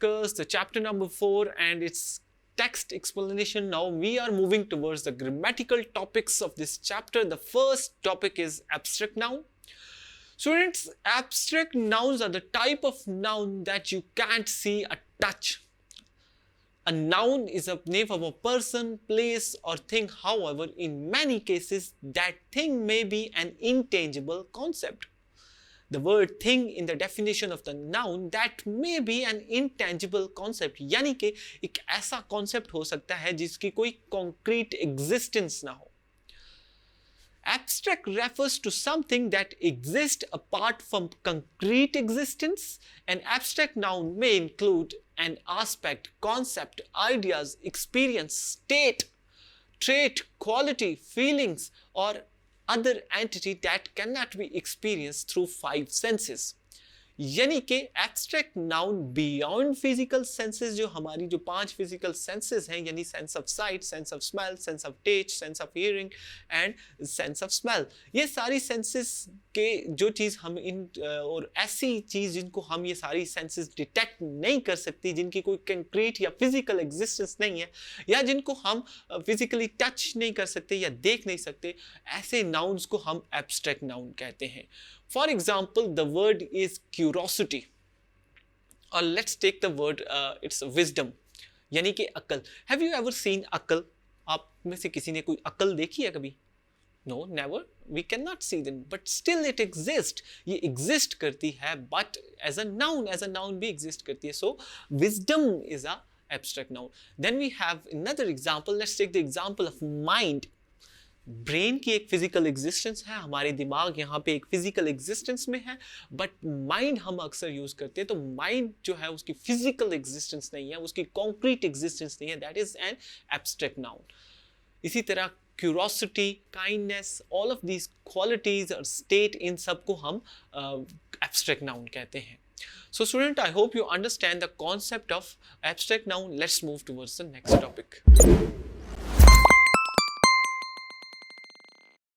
discussed the chapter number 4 and its text explanation. Now we are moving towards the grammatical topics of this chapter. The first topic is abstract noun. Students, abstract nouns are the type of noun that you can't see or touch. A noun is a name of a person, place or thing. However, in many cases, that thing may be an intangible concept. The word thing in the definition of the noun, that may be an intangible concept. यानी कि एक ऐसा concept हो सकता है जिसकी कोई concrete existence ना हो. Abstract refers to something that exists apart from concrete existence. An abstract noun may include an aspect, concept, ideas, experience, state, trait, quality, feelings, or other entity that cannot be experienced through 5 senses. यानी कि abstract noun beyond physical senses, जो हमारी जो 5 physical senses हैं, यानी sense of sight, sense of smell, sense of taste, sense of hearing and sense of smell, ये सारी senses के जो चीज़ हम इन और ऐसी चीज़ जिनको हम ये सारी सेंसेस डिटेक्ट नहीं कर सकती, जिनकी कोई कंक्रीट या फिजिकल एग्जिस्टेंस नहीं है, या जिनको हम फिजिकली टच नहीं कर सकते या देख नहीं सकते, ऐसे नाउन्स को हम एब्स्ट्रैक्ट नाउन कहते हैं. For example, the word is curiosity, or let's take the word it's wisdom, यानी कि अक्ल. Have you ever seen अक्ल? आप में से किसी ने कोई अक्ल देखी है कभी? No, never. We cannot see them, but still it exists. ये exist करती है, but as a noun भी exist करती है. So wisdom is a abstract noun. Then we have another example. Let's take the example of mind. Brain की एक physical existence है, हमारे दिमाग यहाँ पे एक फिजिकल एग्जिस्टेंस में है, बट माइंड हम अक्सर यूज करते हैं. तो माइंड जो है उसकी फिजिकल एग्जिस्टेंस नहीं है, उसकी कॉन्क्रीट एग्जिस्टेंस नहीं है. That is an abstract noun. इसी तरह curiosity, kindness, all of these qualities और स्टेट, इन सबको हम एब्स्ट्रैक्ट नाउन कहते हैं. So student, I hope you understand the concept of abstract noun. Let's move towards the next topic.